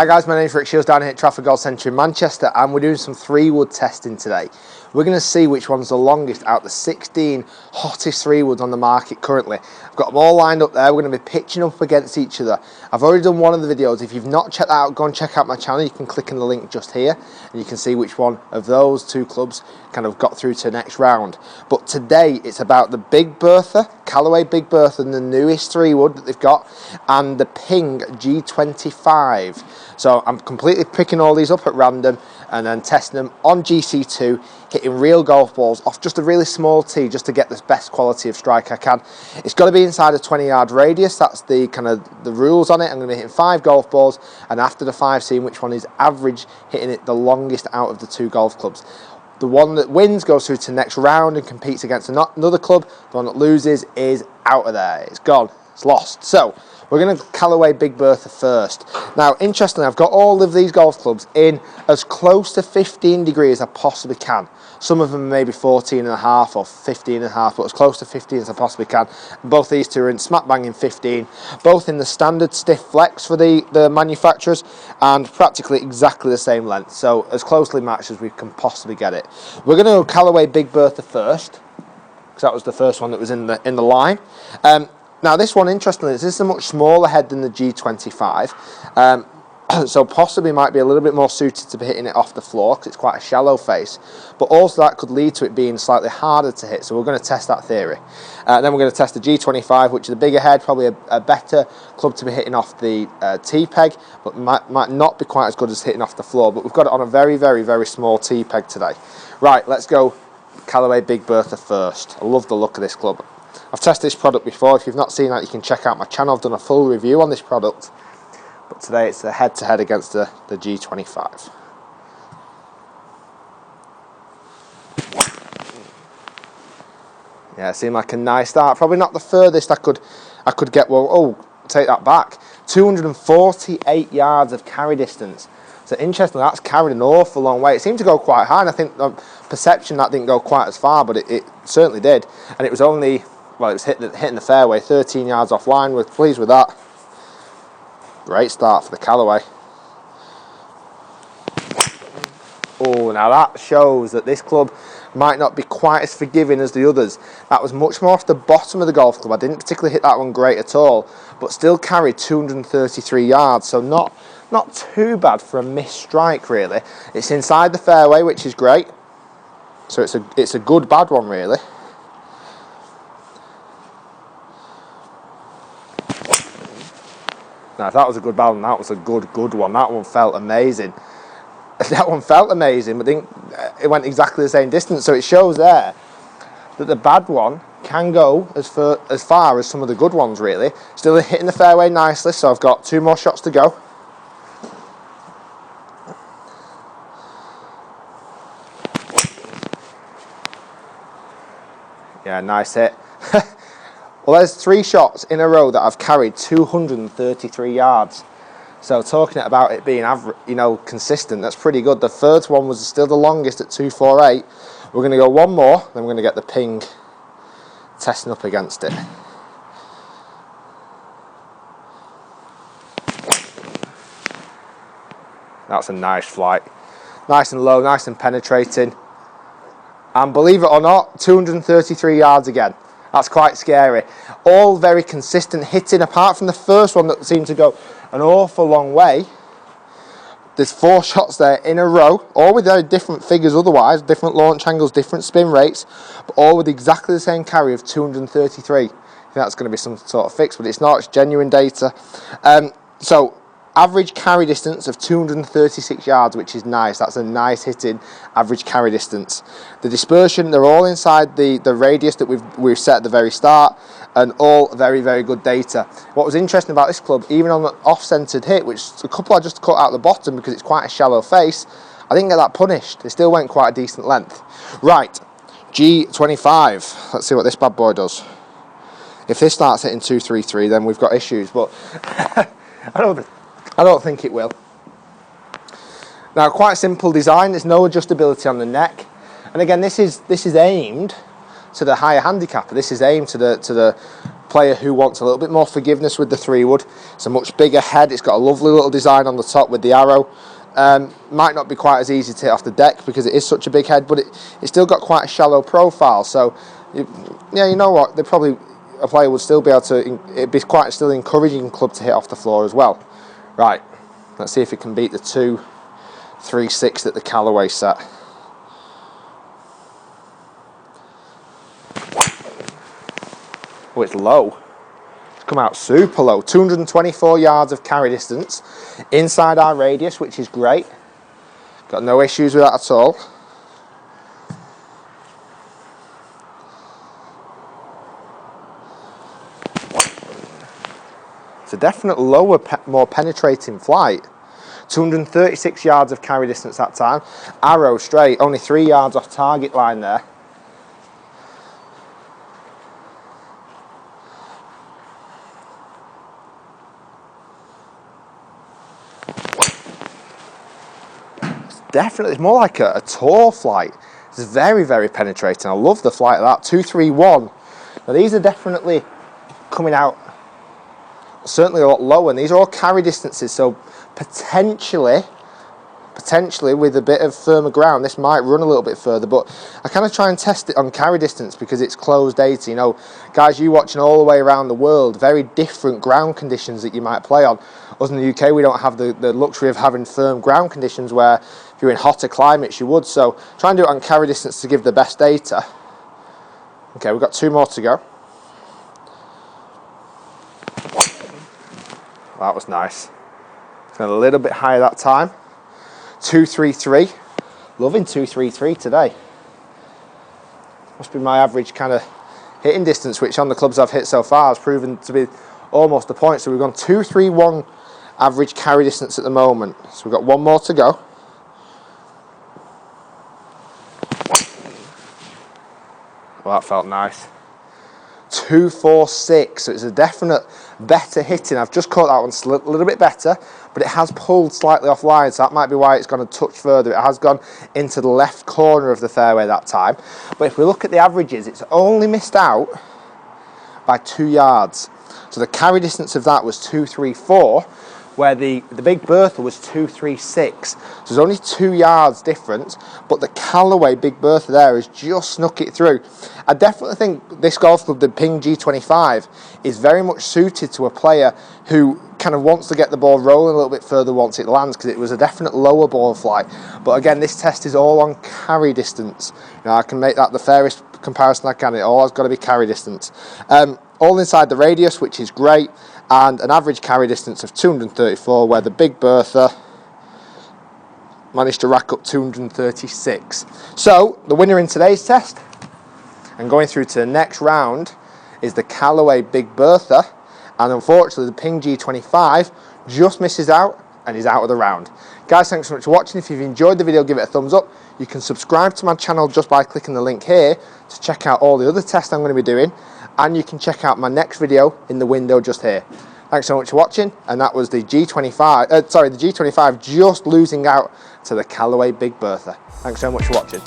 Hi guys, my name is Shiels down here at Trafford Golf Centre in Manchester, and we're doing some 3-wood testing today. We're going to see which one's the longest out of the 16 hottest 3-woods on the market currently. I've got them all lined up there. We're going to be pitching up against each other. I've already done one of the videos. If you've not checked that out, go and check out my channel. You can click on the link just here and you can see which one of those two clubs kind of got through to the next round. But today it's about the Big Bertha, Callaway Big Bertha, and the newest 3-wood that they've got, and the Ping G25. So I'm completely picking all these up at random and then testing them on GC2, hitting real golf balls off just a really small tee just to get the best quality of strike I can. It's got to be inside a 20-yard radius. That's the kind of the rules on it. I'm going to be hitting 5 golf balls, and after the 5, seeing which one is average, hitting it the longest out of the 2 golf clubs. The one that wins goes through to the next round and competes against another club. The one that loses is out of there. It's gone. It's lost. So we're going to Callaway Big Bertha first. Now, interestingly, I've got all of these golf clubs in as close to 15 degrees as I possibly can. Some of them are maybe 14.5 or 15.5, but as close to 15 as I possibly can. And both these two are in smack bang in 15, both in the standard stiff flex for the manufacturers, and practically exactly the same length. So as closely matched as we can possibly get it. We're going to go Callaway Big Bertha first, because that was the first one that was in the line. Now this one, interestingly, this is a much smaller head than the G25, so possibly might be a little bit more suited to be hitting it off the floor because it's quite a shallow face, but also that could lead to it being slightly harder to hit, so we're going to test that theory. Then we're going to test the G25, which is a bigger head, probably a better club to be hitting off the tee peg, but might not be quite as good as hitting off the floor, but we've got it on a very, very, very small tee peg today. Right, let's go Callaway Big Bertha first. I love the look of this club. I've tested this product before. If you've not seen that, you can check out my channel. I've done a full review on this product. But today it's a head-to-head against the G25. Yeah, it seemed like a nice start. Probably not the furthest I could get. Well, oh, take that back. 248 yards of carry distance. So interestingly, that's carried an awful long way. It seemed to go quite high, and I think the perception that didn't go quite as far, but it certainly did. And it was only, well, it was hitting the fairway, 13 yards offline. We're pleased with that. Great start for the Callaway. Oh, now that shows that this club might not be quite as forgiving as the others. That was much more off the bottom of the golf club. I didn't particularly hit that one great at all, but still carried 233 yards, so not too bad for a missed strike, really. It's inside the fairway, which is great. So it's a good bad one, really. Now, if that was a good bad one, that was a good one. That one felt amazing. That one felt amazing, but it went exactly the same distance. So it shows there that the bad one can go as far as some of the good ones, really. Still hitting the fairway nicely, so I've got 2 more shots to go. Yeah, nice hit. Well, there's 3 shots in a row that I've carried 233 yards. So talking about it being average, consistent, that's pretty good. The third one was still the longest at 248. We're going to go one more, then we're going to get the Ping testing up against it. That's a nice flight. Nice and low, nice and penetrating. And believe it or not, 233 yards again. That's quite scary. All very consistent hitting, apart from the first one that seemed to go an awful long way. There's 4 shots there in a row, all with very different figures otherwise, different launch angles, different spin rates, but all with exactly the same carry of 233. I think that's going to be some sort of fix, but it's not, it's genuine data. So average carry distance of 236 yards, which is nice. That's a nice hitting average carry distance. The dispersion, they're all inside the radius that we've set at the very start, and all very, very good data. What was interesting about this club, even on the off-centered hit, which a couple I just cut out the bottom because it's quite a shallow face, I didn't get that punished. It still went quite a decent length. Right, G25. Let's see what this bad boy does. If this starts hitting 233, then we've got issues, but I don't think it will. Now, quite simple design. There's no adjustability on the neck, and again, this is aimed to the higher handicapper. This is aimed to the player who wants a little bit more forgiveness with the 3-wood. It's a much bigger head. It's got a lovely little design on the top with the arrow. Might not be quite as easy to hit off the deck because it is such a big head, but it's still got quite a shallow profile. So, yeah, you know what? A player would still be able to. It'd be quite still encouraging club to hit off the floor as well. Right. Let's see if it can beat the 2.36 that the Callaway set. Oh, it's low. It's come out super low. 224 yards of carry distance inside our radius, which is great. Got no issues with that at all. It's a definite lower, more penetrating flight. 236 yards of carry distance that time. Arrow straight, only 3 yards off target line there. Definitely, it's more like a tour flight. It's very, very penetrating. I love the flight of that. 231. Now these are definitely coming out certainly a lot lower, and these are all carry distances, so potentially with a bit of firmer ground this might run a little bit further, but I kind of try and test it on carry distance because it's closed data. You know, guys, you watching all the way around the world, very different ground conditions that you might play on. Us in the UK, we don't have the luxury of having firm ground conditions where if you're in hotter climates you would, so try and do it on carry distance to give the best data. Okay, we've got 2 more to go. That was nice. It's a little bit higher that time. 233. Loving 233 today. Must be my average kind of hitting distance, which on the clubs I've hit so far has proven to be almost the point. So we've gone 231 average carry distance at the moment. So we've got 1 more to go. Well, that felt nice. 246, so it's a definite better hitting. I've just caught that one a little bit better, but it has pulled slightly offline, so that might be why it's gone a touch further. It has gone into the left corner of the fairway that time. But if we look at the averages, it's only missed out by 2 yards. So the carry distance of that was 234, where the Big Bertha was 236. So there's only 2 yards difference, but the Callaway Big Bertha there has just snuck it through. I definitely think this golf club, the Ping G25, is very much suited to a player who kind of wants to get the ball rolling a little bit further once it lands, because it was a definite lower ball flight. But again, this test is all on carry distance. You know, I can make that the fairest comparison I can. It all has got to be carry distance. All inside the radius, which is great, and an average carry distance of 234, where the Big Bertha managed to rack up 236. So the winner in today's test and going through to the next round is the Callaway Big Bertha, and unfortunately the Ping G25 just misses out and is out of the round. Guys, thanks so much for watching. If you've enjoyed the video, give it a thumbs up. You can subscribe to my channel just by clicking the link here to check out all the other tests I'm going to be doing, and you can check out my next video in the window just here. Thanks so much for watching, and that was the G25, the G25 just losing out to the Callaway Big Bertha. Thanks so much for watching.